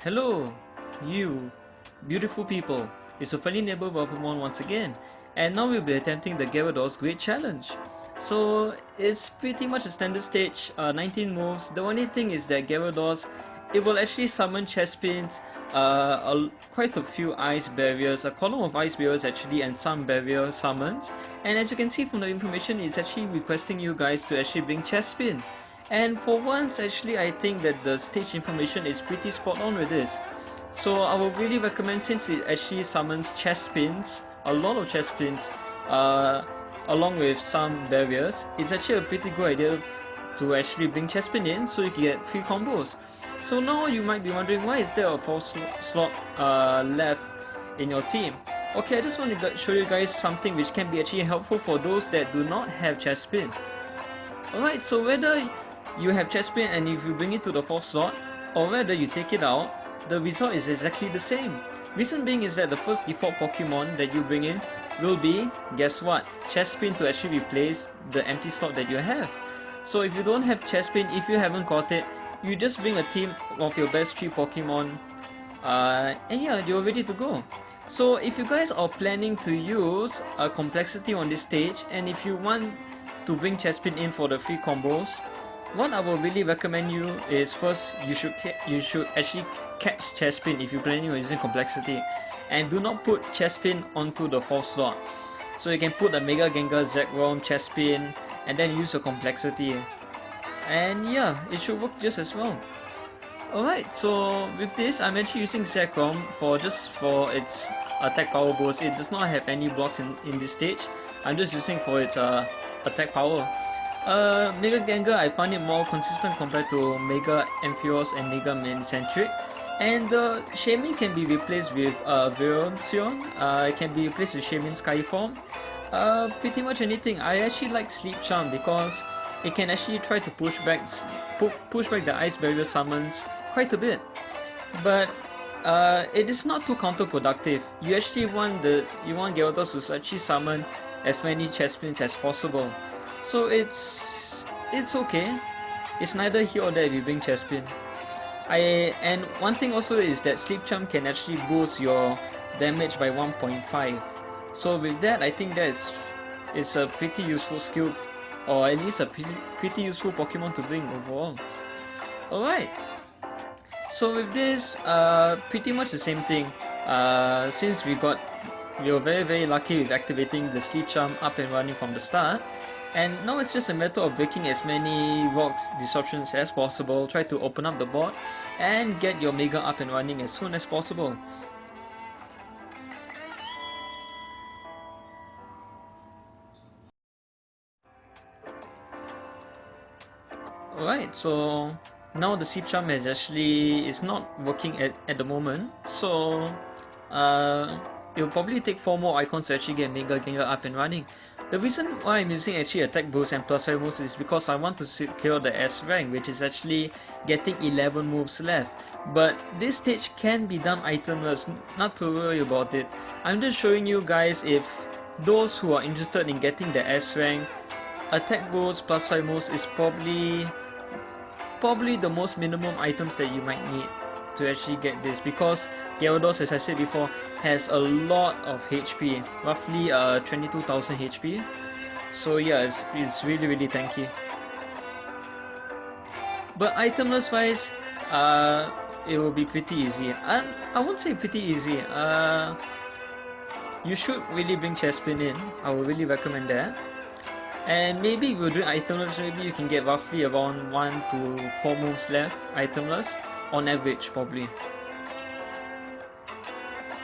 Hello, you beautiful people. It's your friendly neighbor Pokemon once again, and now we'll be attempting the Gyarados Great challenge. So it's pretty much a standard stage, 19 moves. The only thing is that Gyarados, it will actually summon Chespins, quite a few ice barriers, a column of ice barriers actually, and some barrier summons. And as you can see from the information, it's actually requesting you guys to actually bring Chespin. And for once, actually, I think that the stage information is pretty spot on with this. So I would really recommend, since it actually summons Chespins, a lot of Chespins, along with some barriers, it's actually a pretty good idea to actually bring Chespin in so you can get free combos. So now you might be wondering, why is there a 4th slot left in your team? Okay, I just want to show you guys something which can be actually helpful for those that do not have Chespin. Alright, so whether you have Chespin and if you bring it to the 4th slot, or whether you take it out, the result is exactly the same. Reason being is that the first default Pokemon that you bring in will be, guess what, Chespin, to actually replace the empty slot that you have. So if you don't have Chespin, if you haven't got it, you just bring a team of your best 3 Pokemon, and yeah, you're ready to go. So if you guys are planning to use a complexity on this stage, and if you want to bring Chespin in for the free combos, what I will really recommend you is, first, you should actually catch Chespin if you're planning on using complexity, and do not put Chespin onto the 4th slot. So you can put a Mega Gengar, Zekrom, Chespin, and then use your complexity, and yeah, it should work just as well. Alright, so with this, I'm actually using Zekrom just for its attack power boost. It does not have any blocks in this stage. I'm just using for its attack power. Mega Gengar, I find it more consistent compared to Mega Ampharos and Mega Mancentric. And Shaymin can be replaced with Virizion. It can be replaced with Shaymin Sky-Forme. Pretty much anything. I actually like Sleep Charm because it can actually try to push back the Ice Barrier summons quite a bit. But it is not too counterproductive. You actually want Gyarados to actually summon as many Chespins as possible. So it's okay. It's neither here or there if you bring Chespin. And one thing also is that Sleep Charm can actually boost your damage by 1.5. So with that, I think it's a pretty useful skill, or at least a pretty useful Pokemon to bring overall. Alright. So with this, pretty much the same thing. Since we were very lucky with activating the Sleep Charm up and running from the start. And now it's just a matter of breaking as many rocks disruptions as possible, try to open up the board, and get your Mega up and running as soon as possible. Alright, so now the Sleep Charm is not working at the moment, so it'll probably take 4 more icons to actually get Mega Gengar up and running. The reason why I'm using actually attack boost and plus 5 moves is because I want to secure the S rank, which is actually getting 11 moves left. But this stage can be done itemless, not to worry about it. I'm just showing you guys, if those who are interested in getting the S rank, attack boost plus 5 moves is probably the most minimum items that you might need to actually get this, because Gyarados, as I said before, has a lot of HP, roughly 22,000 HP. So yeah, it's really tanky. But itemless wise, it will be pretty easy. And I won't say pretty easy. You should really bring Chespin in. I would really recommend that. And maybe if you're doing itemless, maybe you can get roughly around 1 to 4 moves left itemless, on average probably.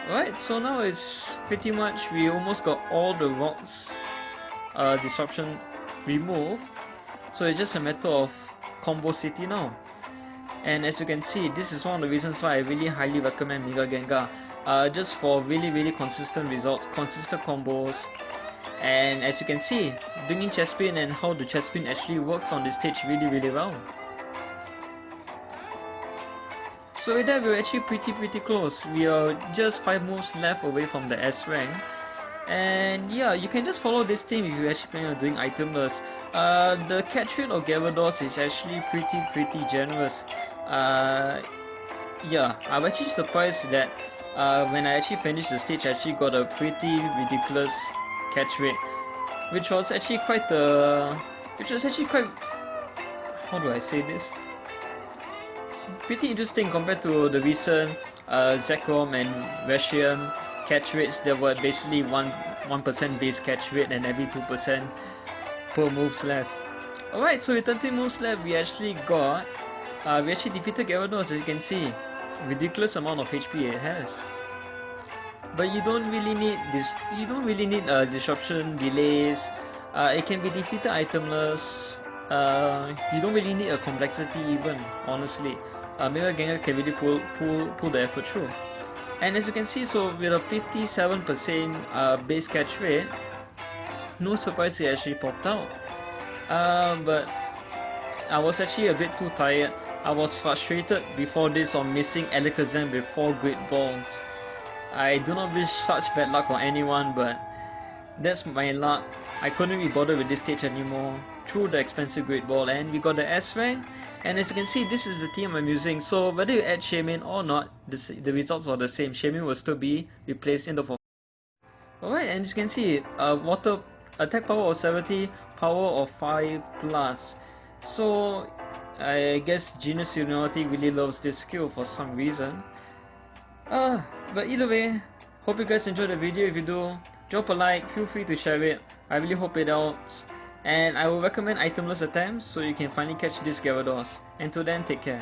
Alright, so now it's pretty much, we almost got all the rocks disruption removed. So it's just a matter of Combo City now. And as you can see, this is one of the reasons why I really highly recommend Mega Gengar. Just for really consistent results, consistent combos. And as you can see, bringing Chespin and how the Chespin actually works on this stage really well. So with that, we're actually pretty close. We are just 5 moves left away from the S rank. And yeah, you can just follow this team if you actually plan on doing itemless. The catch rate of Gyarados is actually pretty generous. Yeah, I'm actually surprised that when I actually finished the stage, I actually got a pretty ridiculous catch rate, which was actually quite, how do I say this? Pretty interesting compared to the recent Zekrom and Virizion catch rates that were basically 1% base catch rate and every 2% per moves left. Alright, so with 30 moves left, we actually defeated Gyarados, as you can see. Ridiculous amount of HP it has. But you don't really need disruption delays. It can be defeated itemless. You don't really need a complexity even, honestly. Mega Gengar can really pull the effort through. And as you can see, so with a 57% base catch rate, no surprise it actually popped out. But I was actually a bit too tired. I was frustrated before this on missing Alakazam with 4 Great Balls. I do not wish such bad luck on anyone, but that's my luck. I couldn't be bothered with this stage anymore. Threw the expensive Great Ball and we got the S rank. And as you can see, this is the team I'm using. So whether you add Shaymin or not, the results are the same. Shaymin will still be replaced in the form. Alright, and as you can see, water attack power of 70, power of 5 plus. So I guess Genius Seniority really loves this skill for some reason. But either way, hope you guys enjoyed the video. If you do, drop a like, feel free to share it. I really hope it helps. And I will recommend itemless attempts so you can finally catch this Gyarados. Until then, take care.